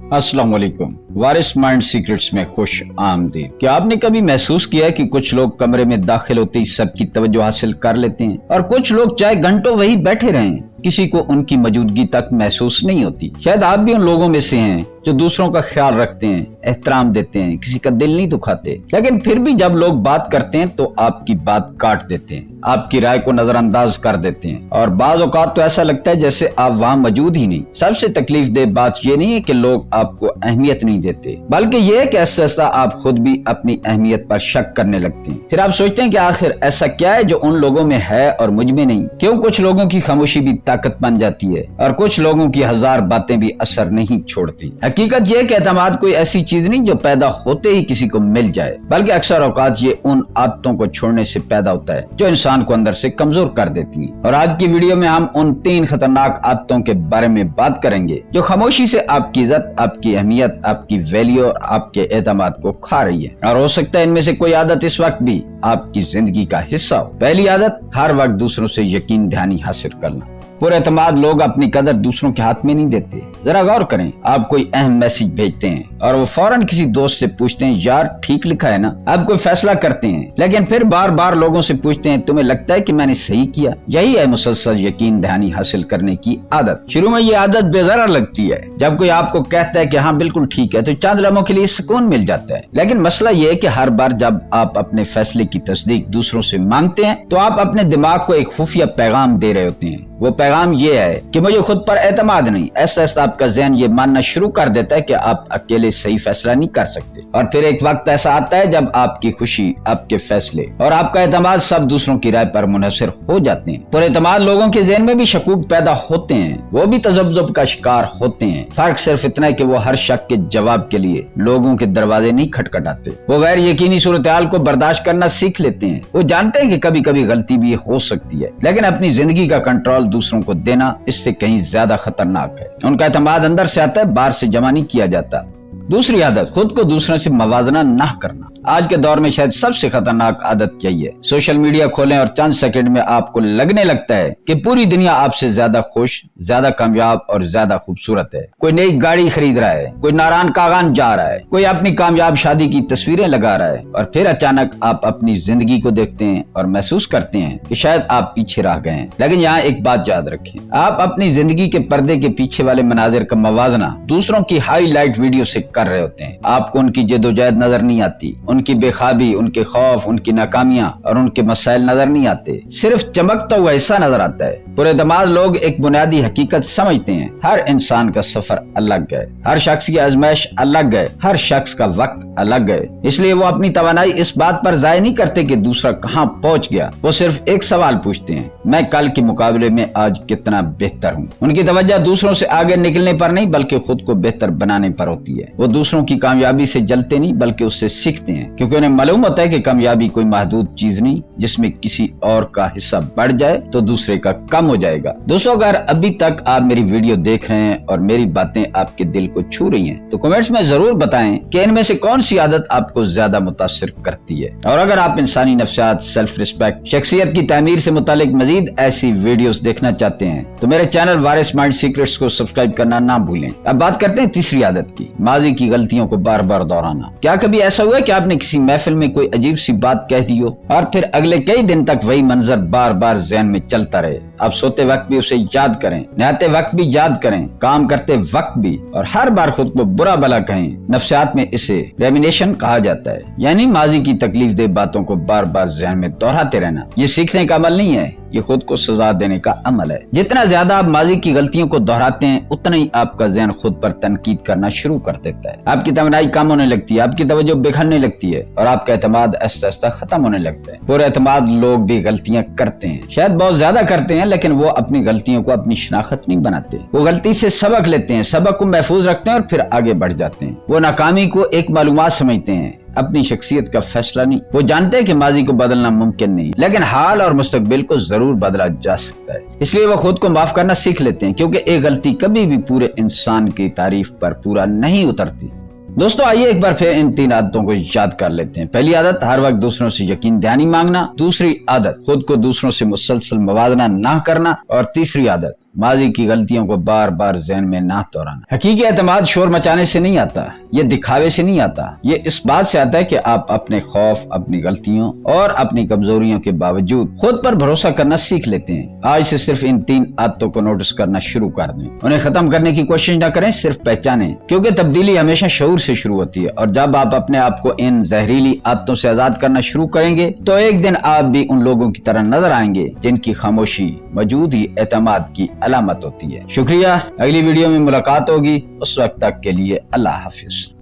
अस्सलाम वालेकुम। वारिस mind secrets में खुश आमदीद। क्या आपने कभी महसूस किया है कि कुछ लोग कमरे में दाखिल होते ही सबकी तवज्जो हासिल कर लेते हैं और कुछ लोग चाहे घंटों वही बैठे रहें, किसी को उनकी मौजूदगी तक महसूस नहीं होती। शायद आप भी उन लोगों में से हैं जो दूसरों का ख्याल रखते हैं, एहतराम देते हैं, किसी का दिल नहीं दुखाते, लेकिन फिर भी जब लोग बात करते हैं तो आपकी बात काट देते हैं, आपकी राय को नजरअंदाज कर देते हैं और बाज़ औक़ात तो ऐसा लगता है जैसे आप वहाँ मौजूद ही नहीं। सबसे तकलीफ दे बात ये नहीं है कि लोग आपको अहमियत नहीं देते, बल्कि ये है कि ऐसा आप खुद भी अपनी अहमियत पर शक करने लगते हैं। फिर आप सोचते हैं कि आखिर ऐसा क्या है जो उन लोगों में है और मुझ में नहीं। क्यों कुछ लोगों की खामोशी भी ताकत बन जाती है और कुछ लोगों की हजार बातें भी असर नहीं छोड़ती। हकीकत ये कि एतमाद कोई ऐसी चीज नहीं जो पैदा होते ही किसी को मिल जाए, बल्कि अक्सर औकात ये उन आदतों को छोड़ने से पैदा होता है जो इंसान को अंदर से कमजोर कर देती हैं। और आज की वीडियो में हम उन 3 खतरनाक आदतों के बारे में बात करेंगे जो खामोशी से आपकी इज्जत, आपकी अहमियत, आपकी वैल्यू और आपके एतमाद को खा रही है। और हो सकता है इनमें से कोई आदत इस वक्त भी आपकी जिंदगी का हिस्सा हो। पहली आदत, हर वक्त दूसरों से यकीन दहानी हासिल करना। पुरएतमाद लोग अपनी कदर दूसरों के हाथ में नहीं देते। जरा गौर करें, आप कोई अहम मैसेज भेजते हैं और वो फौरन किसी दोस्त से पूछते हैं, यार ठीक लिखा है ना? आप कोई फैसला करते हैं लेकिन फिर बार बार लोगों से पूछते हैं, तुम्हें लगता है कि मैंने सही किया? यही है मुसलसल यकीन दहानी हासिल करने की आदत। शुरू में ये आदत बेज़रा लगती है। जब कोई आपको कहता है कि हाँ बिल्कुल ठीक है तो चंद लम्हों के लिए सुकून मिल जाता है, लेकिन मसला ये है कि हर बार जब आप अपने फैसले की तस्दीक दूसरों से मांगते हैं तो आप अपने दिमाग को एक खुफिया पैगाम दे रहे होते हैं। वो पैगाम ये है कि मुझे खुद पर एतमाद नहीं। ऐसा आपका ज़हन ये मानना शुरू कर देता है कि आप अकेले सही फैसला नहीं कर सकते। और फिर एक वक्त ऐसा आता है जब आपकी खुशी, आपके फैसले और आपका एतमाद सब दूसरों की राय पर मुनहसर हो जाते हैं। पुरएतमाद लोगों के ज़हन में भी शकूक पैदा होते हैं, वो भी तजब्जुब का शिकार होते हैं। फर्क सिर्फ इतना है कि वो हर शक के जवाब के लिए लोगों के दरवाजे नहीं खटखटाते। वो गैर यकीनी सूरत हाल को बर्दाश्त करना सीख लेते हैं। वो जानते हैं कि कभी कभी गलती भी हो सकती है, लेकिन अपनी जिंदगी का कंट्रोल दूसरों को देना इससे कहीं ज्यादा खतरनाक है। उनका एतमाद अंदर से आता है, बाहर से जमा नहीं किया जाता। दूसरी आदत, खुद को दूसरों से मवाजना ना करना। आज के दौर में शायद सबसे खतरनाक आदत यही है। सोशल मीडिया खोलें और चंद सेकंड में आपको लगने लगता है कि पूरी दुनिया आपसे ज्यादा खुश, ज्यादा कामयाब और ज्यादा खूबसूरत है। कोई नई गाड़ी खरीद रहा है, कोई नारान कागान जा रहा है, कोई अपनी कामयाब शादी की तस्वीरें लगा रहा है और फिर अचानक आप अपनी जिंदगी को देखते हैं और महसूस करते हैं कि शायद आप पीछे रह गए हैं। लेकिन यहाँ एक बात याद रखें, आप अपनी जिंदगी के पर्दे के पीछे वाले मनाजिर का मवाजना दूसरों की हाईलाइट वीडियो से कर रहे होते हैं। आपको उनकी जद्दोजहद नजर नहीं आती, उनकी बेखाबी, उनके खौफ, उनकी नाकामियां और उनके मसाइल नजर नहीं आते। सिर्फ चमकता हुआ हिस्सा नजर आता है। पुरएतमाद लोग एक बुनियादी हकीकत समझते हैं, हर इंसान का सफर अलग है, हर शख्स की आजमाइश अलग है, हर शख्स का वक्त अलग है। इसलिए वो अपनी तवानाई इस बात पर जाया नहीं करते कि दूसरा कहाँ पहुँच गया। वो सिर्फ एक सवाल पूछते हैं, मैं कल के मुकाबले में आज कितना बेहतर हूँ। उनकी तवज्जो दूसरों से आगे निकलने पर नहीं बल्कि खुद को बेहतर बनाने पर होती है। वो दूसरों की कामयाबी से जलते नहीं बल्कि उससे सीखते हैं, क्योंकि उन्हें मालूम होता है कि कामयाबी कोई महदूद चीज नहीं जिसमें किसी और का हिस्सा बढ़ जाए तो दूसरे का कम हो जाएगा। दोस्तों, अगर अभी तक आप मेरी वीडियो देख रहे हैं और मेरी बातें आपके दिल को छू रही हैं तो कमेंट्स में जरूर बताएं कि इनमें से कौन सी आदत आपको ज्यादा मुतासिर करती है। और अगर आप इंसानी नफ्सियात, सेल्फ रिस्पेक्ट, शख्सियत की तामीर से मुतालिक मजीद ऐसी वीडियोस देखना चाहते हैं तो मेरे चैनल वारिस माइंड सीक्रेट्स को सब्सक्राइब करना ना भूलें। अब बात करते हैं तीसरी आदत की, माजी की गलतियों को बार बार दोहराना। क्या कभी ऐसा हुआ कि आपने किसी महफिल में कोई अजीब सी बात कह दी हो और फिर अगले कई दिन तक वही मंजर बार बार ज़हन में चलता रहे? आप सोते वक्त भी उसे याद करें, नहाते वक्त भी याद करें, काम करते वक्त भी, और हर बार खुद को बुरा भला कहें। नफ्सियात में इसे रेमिनेशन कहा जाता है, यानी माजी की तकलीफ दे बातों को बार बार ज़हन में दोहराते रहना। ये सीखने का अमल नहीं है, ये खुद को सजा देने का अमल है। जितना ज्यादा आप माजी की गलतियों को दोहराते हैं उतना ही आपका ज़हन खुद पर तनकीद करना शुरू कर देता है। आपकी तमन्नाई कम होने लगती है, आपकी तवज्जो बिखरने लगती है और आपका एतमाद आहिस्ता आहिस्ता खत्म होने लगता है। पुरएतमाद लोग भी गलतियां करते हैं, शायद बहुत ज्यादा करते हैं, लेकिन वो अपनी गलतियों को अपनी शनाख्त नहीं बनाते। वो गलती से सबक लेते हैं, सबक को महफूज रखते हैं और फिर आगे बढ़ जाते हैं। वो नाकामी को एक मालूमात समझते हैं, अपनी शख्सियत का फैसला नहीं। वो जानते हैं कि माजी को बदलना मुमकिन नहीं, लेकिन हाल और मुस्तकबिल को जरूर बदला जा सकता है। इसलिए वो खुद को माफ करना सीख लेते हैं, क्योंकि एक गलती कभी भी पूरे इंसान की तारीफ पर पूरा नहीं उतरती। दोस्तों, आइए एक बार फिर इन 3 आदतों को याद कर लेते हैं। पहली आदत, हर वक्त दूसरों से यकीन दहानी मांगना। दूसरी आदत, खुद को दूसरों से मुसलसल मवाजना ना करना। और तीसरी आदत, माजी की गलतियों को बार बार ज़हन में ना दोहराना। हकीकी एतमाद शोर मचाने से नहीं आता, ये दिखावे से नहीं आता, ये इस बात से आता है कि आप अपने खौफ, अपनी गलतियों और अपनी कमजोरियों के बावजूद खुद पर भरोसा करना सीख लेते हैं। आज से सिर्फ इन 3 आदतों को नोटिस करना शुरू कर दें। उन्हें खत्म करने की कोशिश न करें, सिर्फ पहचानें, क्योंकि तब्दीली हमेशा शऊर से शुरू होती है। और जब आप अपने आप को इन जहरीली आदतों से आजाद करना शुरू करेंगे तो एक दिन आप भी उन लोगों की तरह नजर आएंगे जिनकी खामोशी मौजूद ही एतमाद की अलामत होती है। शुक्रिया, अगली वीडियो में मुलाकात होगी, उस वक्त तक के लिए अल्लाह हाफिज।